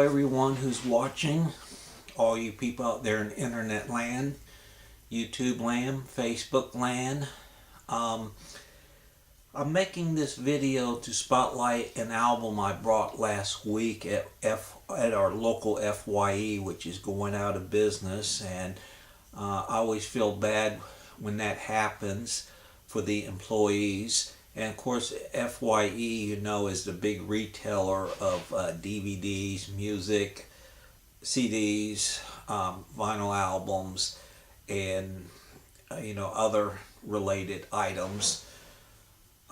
everyone who's watching, all you people out there in internet land, YouTube land, Facebook land. I'm making this video to spotlight an album I brought last week at our local FYE, which is going out of business, and I always feel bad when that happens for the employees. And of course, FYE, you know, is the big retailer of DVDs, music, CDs, vinyl albums, and other related items.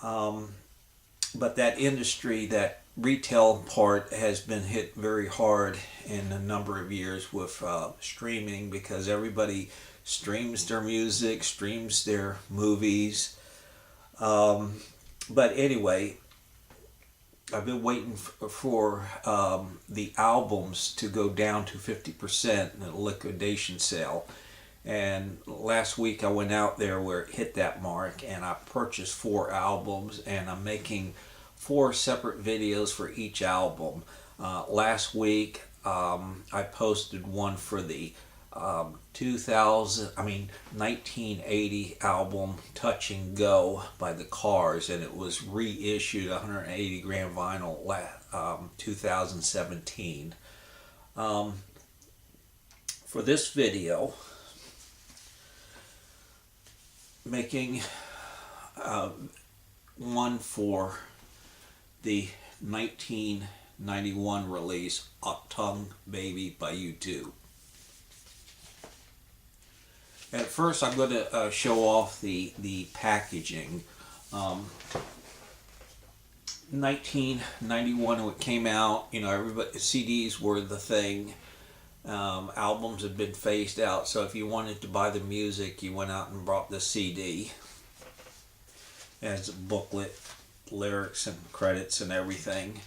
But that industry, that retail part, has been hit very hard in a number of years with streaming, because everybody streams their music, streams their movies. But anyway, I've been waiting for the albums to go down to 50% in a liquidation sale. And last week I went out there where it hit that mark, and I purchased 4 albums, and I'm making 4 separate videos for each album. Last week I posted one for the 1980 album Touch and Go by the Cars, and it was reissued 180 gram vinyl 2017. For this video, making one for the 1991 release Achtung Baby by U2. At first, I'm going to show off the packaging. 1991 when it came out, everybody, CDs were the thing. Albums had been phased out, so if you wanted to buy the music, you went out and bought the CD. It has a booklet, lyrics and credits and everything.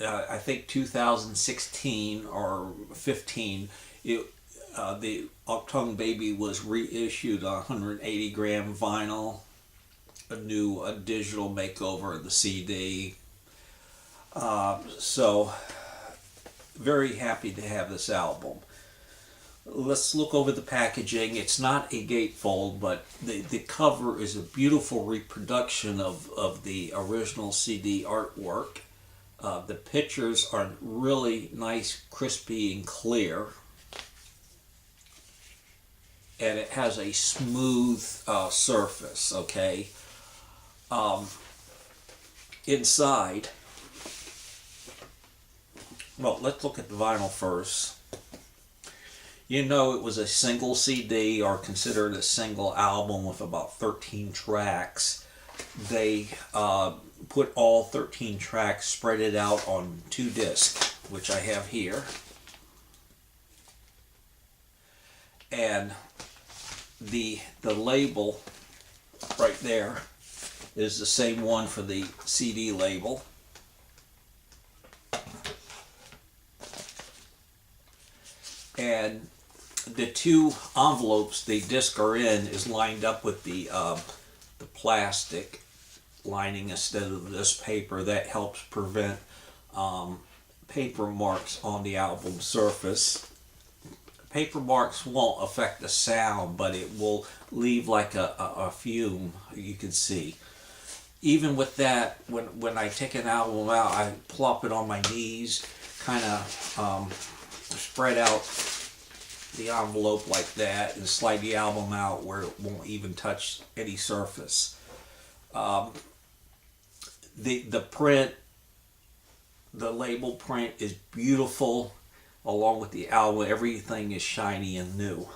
I think 2016 or 15, the Achtung Baby was reissued 180 gram vinyl, a new digital makeover of the CD. So very happy to have this album. Let's look over the packaging. It's not a gatefold, but the cover is a beautiful reproduction of the original CD artwork. The pictures are really nice, crispy, and clear. And it has a smooth surface, okay? Inside, well, let's look at the vinyl first. It was a single CD, or considered a single album, with about 13 tracks. They put all 13 tracks, spread it out on 2 discs, which I have here. And the label right there is the same one for the CD label. And the 2 envelopes the discs are in is lined up with the plastic lining instead of this paper. That helps prevent paper marks on the album surface. Paper marks won't affect the sound, but it will leave like a fume, you can see. Even with that, when I take an album out, I plop it on my knees, kind of spread out the envelope like that, and slide the album out where it won't even touch any surface. The print, the label print is beautiful, along with the album. Everything is shiny and new.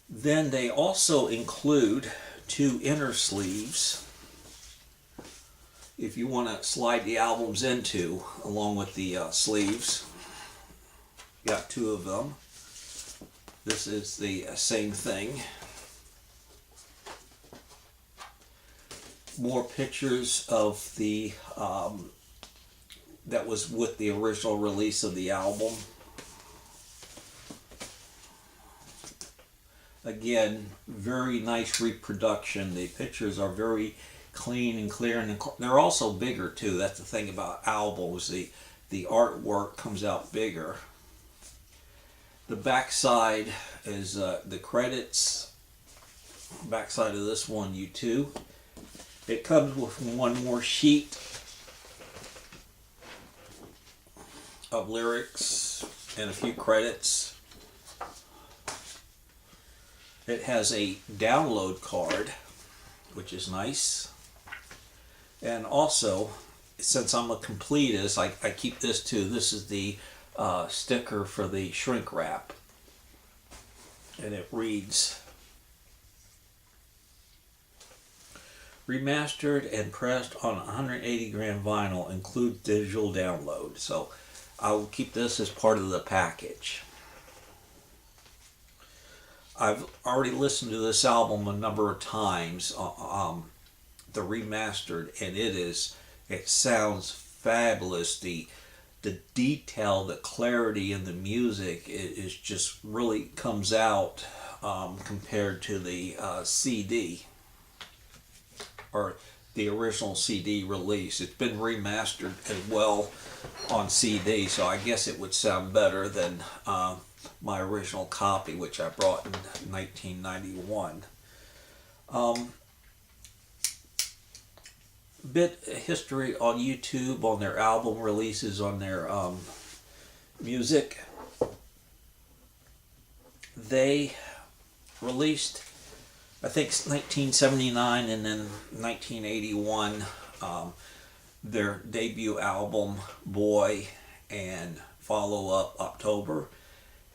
Then they also include 2 inner sleeves, if you want to slide the albums into, along with the sleeves. Got 2 of them. This is the same thing. More pictures of the that was with the original release of the album. Again, very nice reproduction. The pictures are very clean and clear, and they're also bigger too. That's the thing about albums. The artwork comes out bigger. The backside is the credits. Backside of this one, U2. It comes with one more sheet of lyrics and a few credits. It has a download card, which is nice. And also, since I'm a completist, I keep this too. This is the sticker for the shrink wrap. And it reads, remastered and pressed on 180 gram vinyl, includes digital download. So I will keep this as part of the package. I've already listened to this album a number of times, the remastered, and it sounds fabulous. The detail, the clarity in the music is just really comes out compared to the CD or the original CD release. It's been remastered as well on CD, so I guess it would sound better than my original copy, which I brought in 1991. Bit history on YouTube, on their album releases, on their music. They released, I think, 1979 and then 1981, their debut album, Boy, and follow-up, October.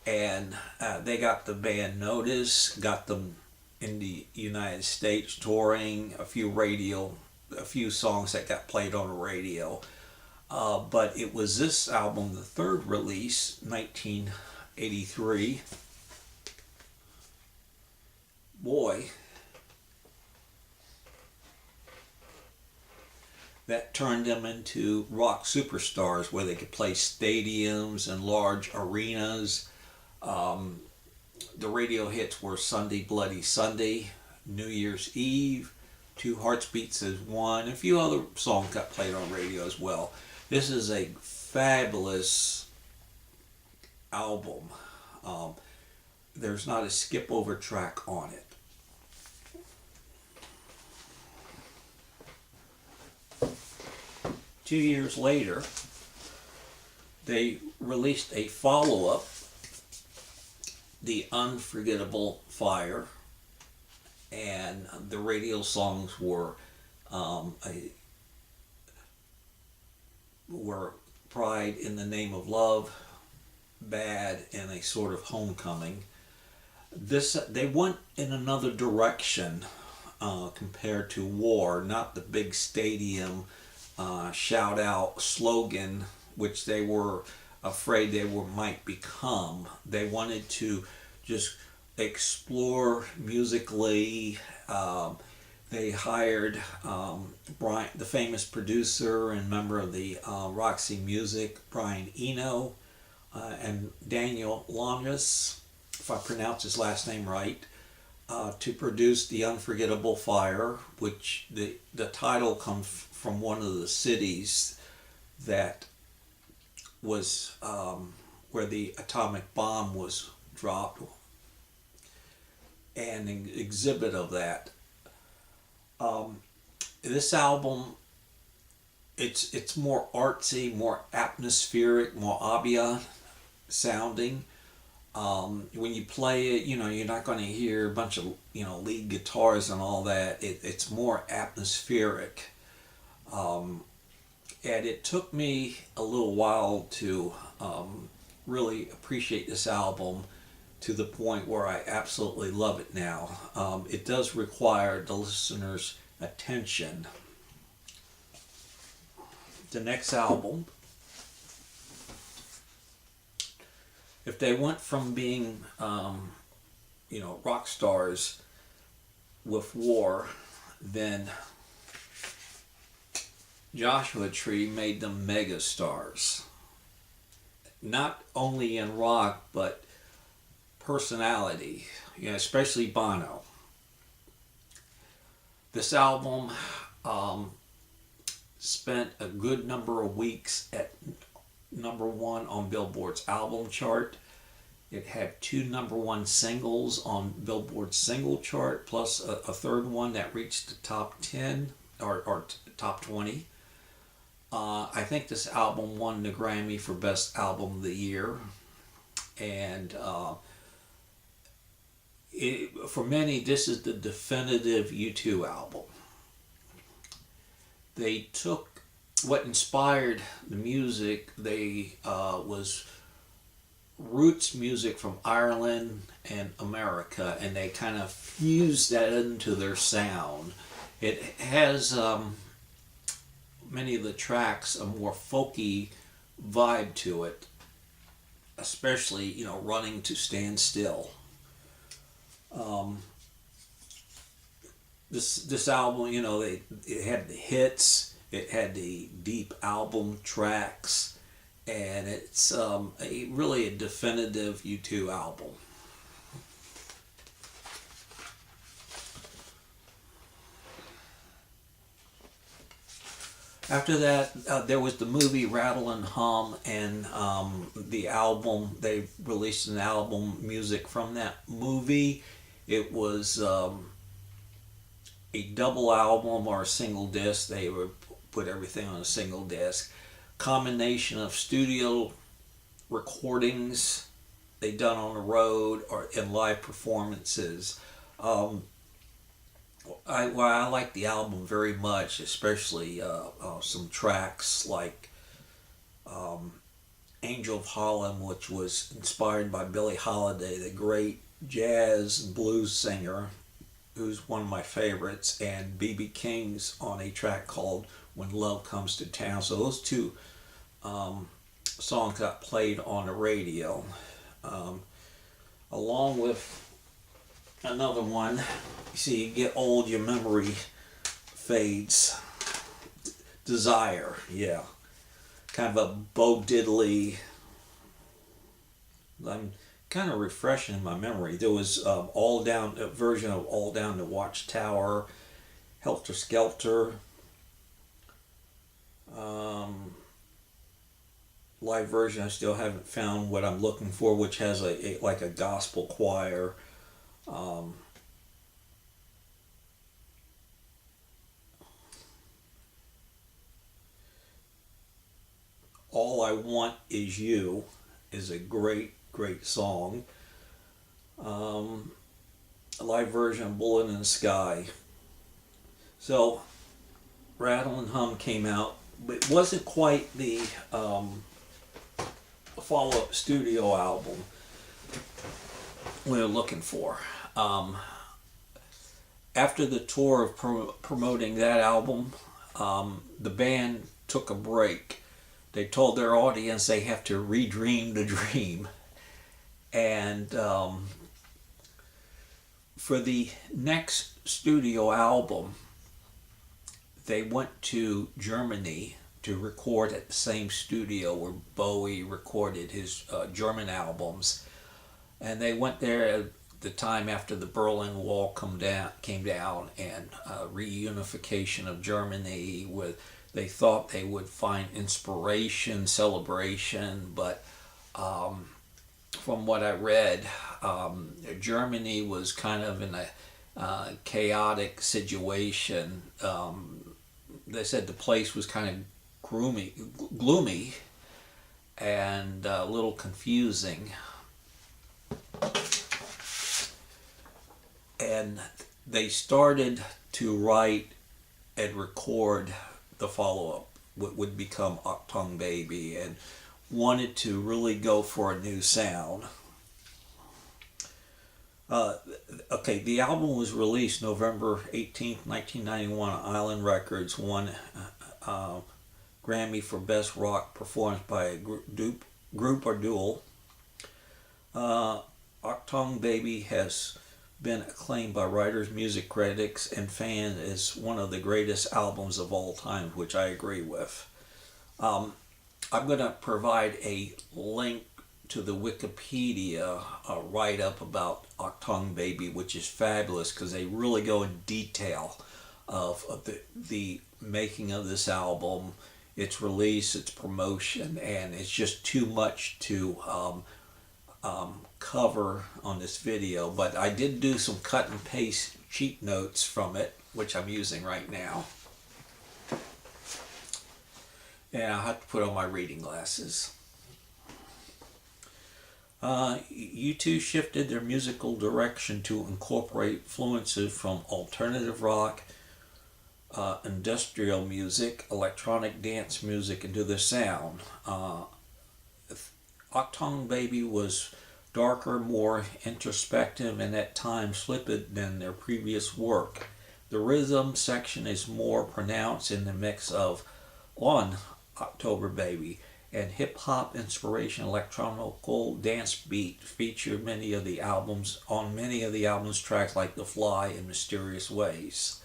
And they got the band notice, got them in the United States touring, a few songs that got played on the radio. But it was this album, the third release, 1983, Boy, that turned them into rock superstars where they could play stadiums and large arenas. The radio hits were Sunday Bloody Sunday, New Year's Eve, Two Hearts Beats as One, a few other songs got played on radio as well. This is a fabulous album. There's not a skip over track on it. 2 years later, they released a follow-up, The Unforgettable Fire, and the radio songs were Pride in the Name of Love, Bad, and A Sort of Homecoming. They went in another direction compared to War, not the big stadium shout out slogan which they were afraid might become. They wanted to just explore musically. They hired Brian, the famous producer and member of the Roxy Music, Brian Eno, and Daniel Longus, if I pronounce his last name right, to produce The Unforgettable Fire, which the title comes from one of the cities that was where the atomic bomb was dropped, and an exhibit of that. This album, it's more artsy, more atmospheric, more ambient sounding. When you play it, you're not going to hear a bunch of lead guitars and all that. It's more atmospheric. And it took me a little while to really appreciate this album to the point where I absolutely love it now. It does require the listener's attention. The next album, if they went from being rock stars with War, then Joshua Tree made them mega stars. Not only in rock, but personality, especially Bono. This album spent a good number of weeks at #1 on Billboard's album chart. It had 2 #1 singles on Billboard's single chart, plus a third one that reached the top 10 or top 20. I think this album won the Grammy for Best Album of the Year. And for many, this is the definitive U2 album. They took what inspired the music. Was roots music from Ireland and America, and they kind of fused that into their sound. It has many of the tracks a more folky vibe to it, especially Running to Stand Still. This album, it had the hits, it had the deep album tracks, and it's really a definitive U2 album. After that, there was the movie Rattle and Hum, and the album, they released an album music from that movie. It was a double album or a single disc. They would put everything on a single disc. Combination of studio recordings they done on the road or in live performances. I like the album very much, especially some tracks like Angel of Harlem, which was inspired by Billie Holiday, the great jazz and blues singer, who's one of my favorites, and B.B. King's on a track called When Love Comes to Town. So those two songs got played on the radio, along with another one. You see, you get old, your memory fades. Desire, yeah. Kind of a Bo Diddley. I'm kind of refreshing my memory. There was a version of All Down the Watchtower, Helter Skelter, live version. I still haven't found what I'm looking for, which has like a gospel choir. All I Want Is You is a great song. A live version of Bullet in the Sky. So Rattle and Hum came out, but it wasn't quite the follow-up studio album we were looking for. After the tour of promoting that album, the band took a break. They told their audience they have to redream the dream. And for the next studio album, they went to Germany to record at the same studio where Bowie recorded his German albums. And they went there at the time after the Berlin Wall came down and reunification of Germany. They thought they would find inspiration, celebration, but from what I read, Germany was kind of in a chaotic situation. They said the place was kind of gloomy and a little confusing. And they started to write and record the follow-up, what would become Achtung Baby, and wanted to really go for a new sound. The album was released November 18th, 1991 on Island Records, won Grammy for Best Rock Performance by a group or duel. Achtung Baby has been acclaimed by writers, music critics, and fans as one of the greatest albums of all time, which I agree with. I'm going to provide a link to the Wikipedia write-up about Achtung Baby, which is fabulous because they really go in detail of the making of this album, its release, its promotion, and it's just too much to cover on this video. But I did do some cut and paste cheat notes from it, which I'm using right now. And I'll have to put on my reading glasses. U2 shifted their musical direction to incorporate influences from alternative rock, industrial music, electronic dance music into their sound. Achtung Baby was darker, more introspective, and at times flippant than their previous work. The rhythm section is more pronounced in the mix of on Achtung Baby, and hip-hop inspiration electronical dance beat featured many of the album's tracks like The Fly and Mysterious Ways.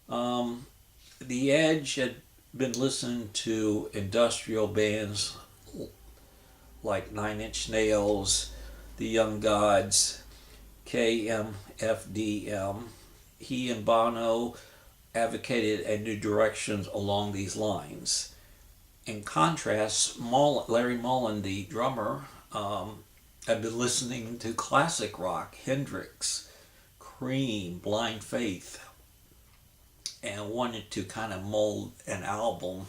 The Edge had been listening to industrial bands like Nine Inch Nails, The Young Gods, KMFDM. He and Bono advocated a new direction along these lines. In contrast, Larry Mullen, the drummer, had been listening to classic rock, Hendrix, Cream, Blind Faith, and wanted to kind of mold an album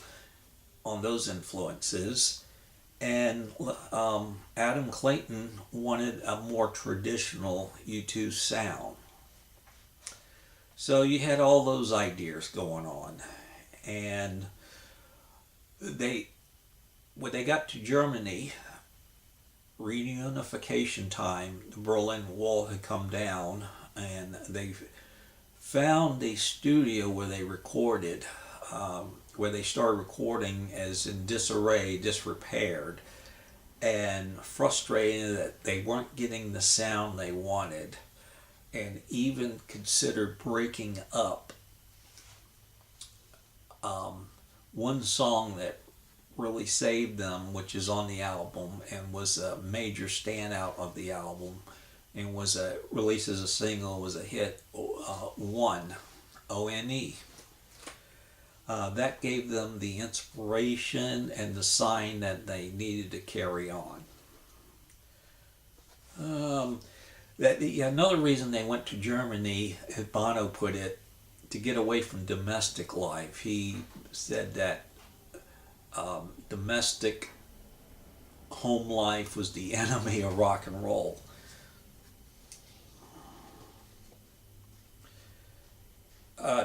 on those influences. And Adam Clayton wanted a more traditional U2 sound. So you had all those ideas going on. And when they got to Germany, reunification time, the Berlin Wall had come down, and they found a studio where they recorded, where they started recording as in disarray, disrepaired, and frustrated that they weren't getting the sound they wanted, and even considered breaking up. One song that really saved them, which is on the album and was a major standout of the album and was released as a single, was a hit, One, O-N-E. That gave them the inspiration and the sign that they needed to carry on. Another reason they went to Germany, as Bono put it, to get away from domestic life. He said that domestic home life was the enemy of rock and roll.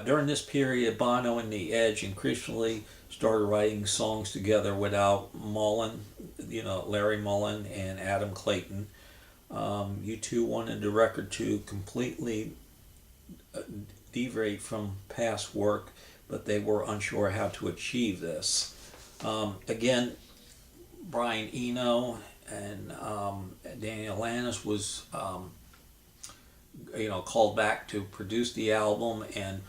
During this period, Bono and The Edge increasingly started writing songs together without Mullen, Larry Mullen and Adam Clayton. U2 wanted the record to completely deviate from past work, but they were unsure how to achieve this. Again, Brian Eno and Daniel Lannis was called back to produce the album, and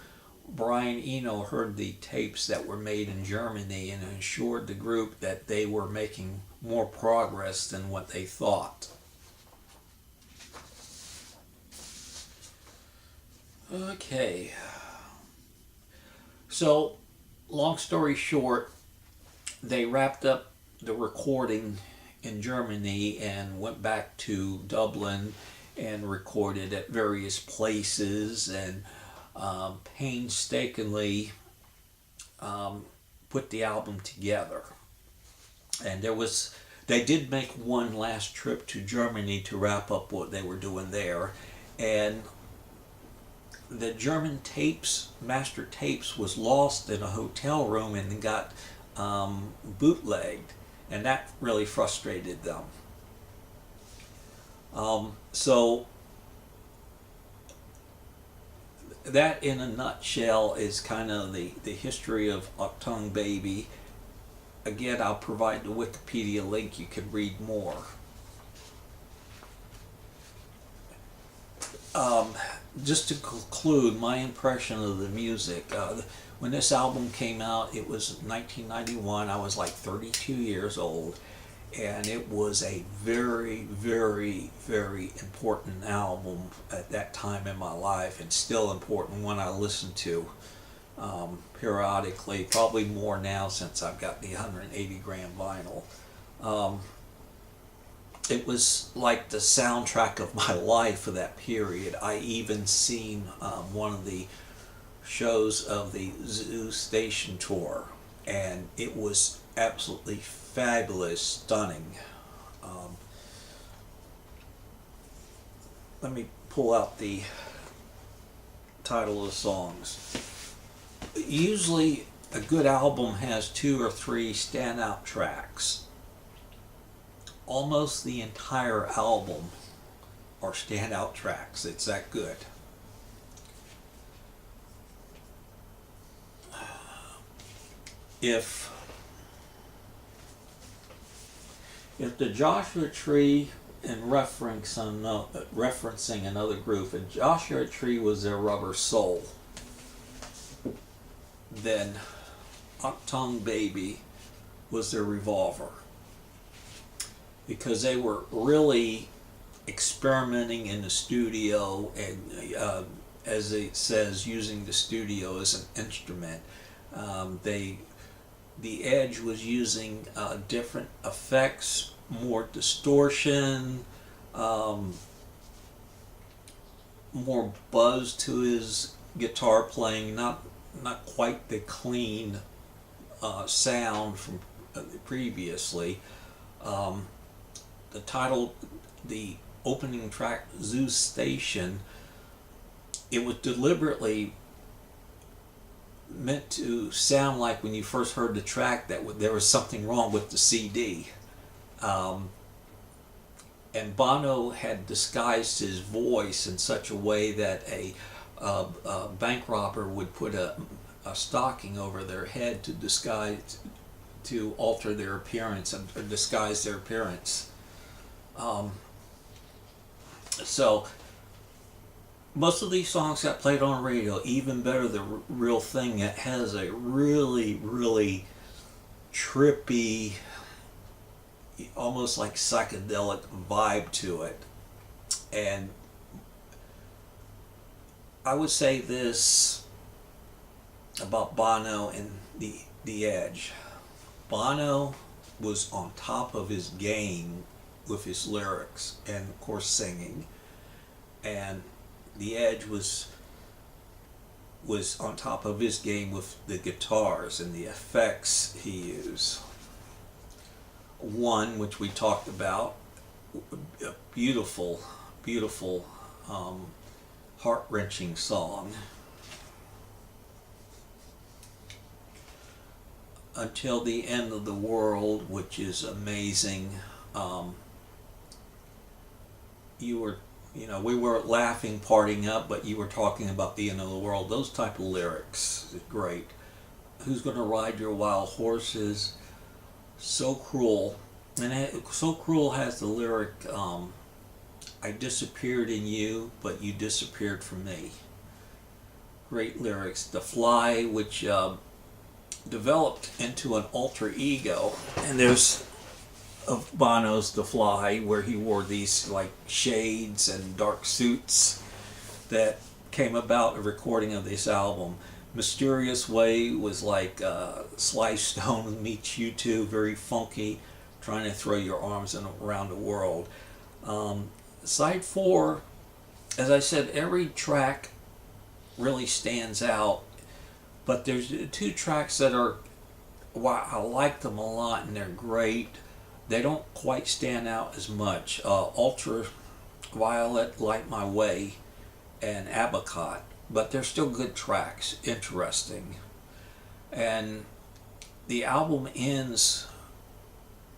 Brian Eno heard the tapes that were made in Germany and assured the group that they were making more progress than what they thought. Okay, so long story short, they wrapped up the recording in Germany and went back to Dublin and recorded at various places and painstakingly put the album together. And they did make one last trip to Germany to wrap up what they were doing there, and the German master tapes was lost in a hotel room and got bootlegged, and that really frustrated them. So that in a nutshell is kind of the history of Achtung Baby. Again, I'll provide the Wikipedia link, you can read more. Just to conclude, my impression of the music, when this album came out, it was 1991, I was like 32 years old, and it was a very, very, very important album at that time in my life, and still important one I listen to. periodically, probably more now since I've got the 180 gram vinyl. It was like the soundtrack of my life for that period. I even seen one of the shows of the Zoo Station tour, and it was absolutely fabulous, stunning. Let me pull out the title of the songs. Usually a good album has 2 or 3 standout tracks. Almost the entire album are standout tracks. It's that good. If the Joshua Tree, and referencing another group, if Joshua Tree was their Rubber Soul, then Achtung Baby was their Revolver, because they were really experimenting in the studio and, as it says, using the studio as an instrument. The Edge was using different effects, more distortion, more buzz to his guitar playing, not quite the clean sound from previously. The opening track, Zoo Station, it was deliberately meant to sound like, when you first heard the track, that there was something wrong with the CD. And Bono had disguised his voice in such a way that a bank robber would put a stocking over their head to alter their appearance and disguise their appearance. So most of these songs got played on radio. Even better, The Real Thing, it has a really, really trippy, almost like psychedelic vibe to it. And I would say this about Bono and the Edge. Bono was on top of his game with his lyrics and, of course, singing, and the Edge was on top of his game with the guitars and the effects he used. One, which we talked about, a beautiful, beautiful, heart-wrenching song. Until the End of the World, which is amazing. We were laughing, partying up, but you were talking about the end of the world. Those type of lyrics is great. Who's Gonna Ride Your Wild Horses? So Cruel. And So Cruel has the lyric, I disappeared in you, but you disappeared from me. Great lyrics. The Fly, which developed into an alter ego. And there's of Bono's The Fly, where he wore these like shades and dark suits, that came about a recording of this album. Mysterious Way was like Sly Stone meets U2, very funky, trying to throw your arms around the world. Side 4, as I said, every track really stands out, but there's 2 tracks that are, wow, I like them a lot and they're great. They don't quite stand out as much. Ultraviolet, Light My Way, and Abacat, but they're still good tracks, interesting. And the album ends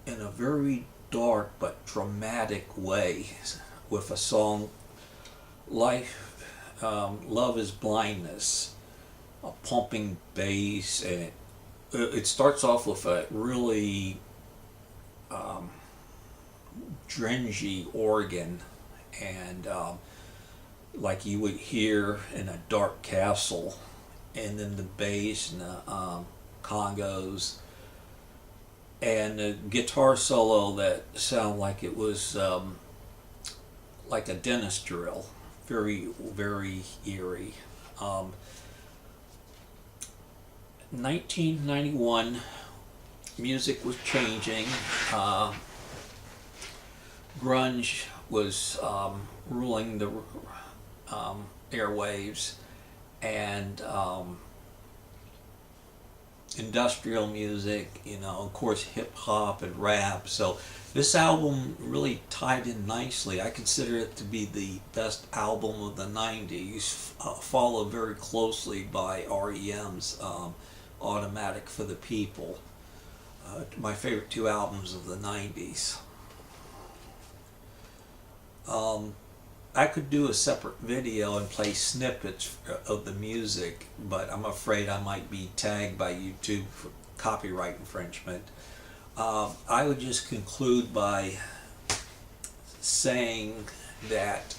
in a very dark but dramatic way with a song, Love is Blindness, a pumping bass, and it starts off with a really drengy organ, and like you would hear in a dark castle, and then the bass and the congos, and the guitar solo that sounded like it was like a dentist drill, very, very eerie. 1991, music was changing. Grunge was ruling the airwaves, and industrial music, of course, hip hop and rap. So this album really tied in nicely. I consider it to be the best album of the 90s, followed very closely by REM's Automatic for the People. My favorite two albums of the 90s. I could do a separate video and play snippets of the music, but I'm afraid I might be tagged by YouTube for copyright infringement. I would just conclude by saying that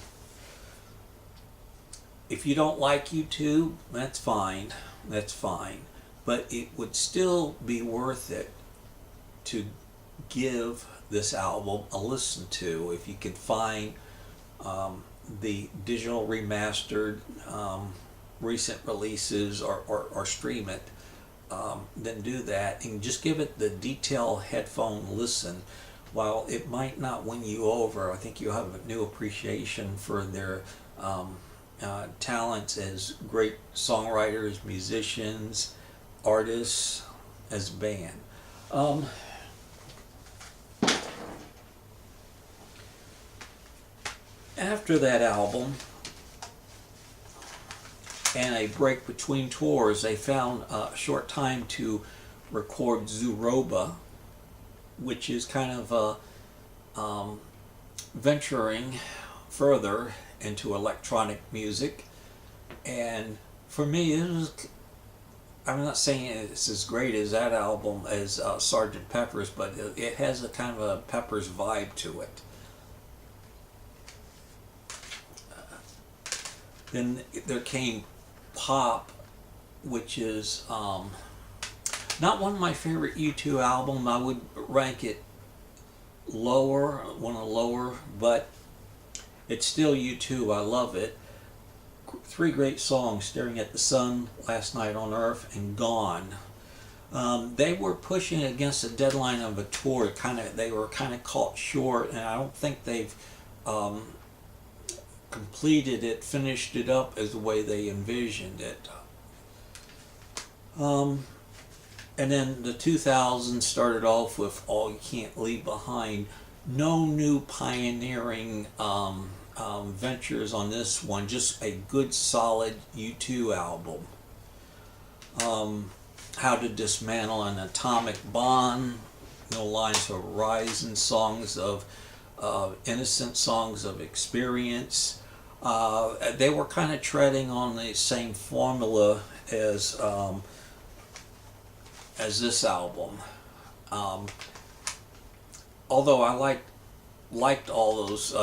if you don't like U2, that's fine, but it would still be worth it to give this album a listen to. If you can find the digital remastered recent releases, or stream it, then do that and just give it the detailed headphone listen. While it might not win you over, I think you'll have a new appreciation for their talents as great songwriters, musicians, artists, as a band. After that album and a break between tours, they found a short time to record Zuroba, which is kind of venturing further into electronic music. And for me, I'm not saying it's as great as that album as Sgt. Pepper's, but it has a kind of a Pepper's vibe to it. Then there came Pop, which is not one of my favorite U2 albums. I would rank it lower, one of the lower, but it's still U2. I love it. Three great songs: Staring at the Sun, Last Night on Earth, and Gone. They were pushing against the deadline of a tour. They were kind of caught short, and I don't think they've completed it, finished it up as the way they envisioned it. And then the 2000s started off with All You Can't Leave Behind. No new pioneering ventures on this one, just a good solid U2 album. How to Dismantle an Atomic Bomb, No Lines Horizon, songs of innocent songs of experience. They were kind of treading on the same formula as this album. Although I liked all those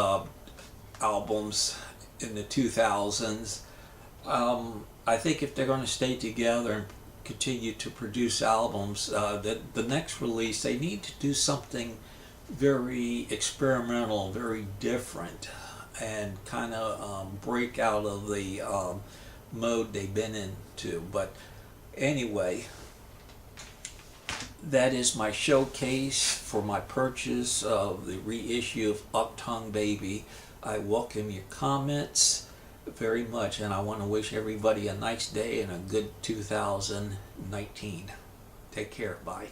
albums in the 2000s, I think if they're going to stay together and continue to produce albums, the next release, they need to do something very experimental, very different, and kind of break out of the mode they've been into. But anyway, that is my showcase for my purchase of the reissue of Achtung Baby. I welcome your comments very much, and I want to wish everybody a nice day and a good 2019. Take care. Bye.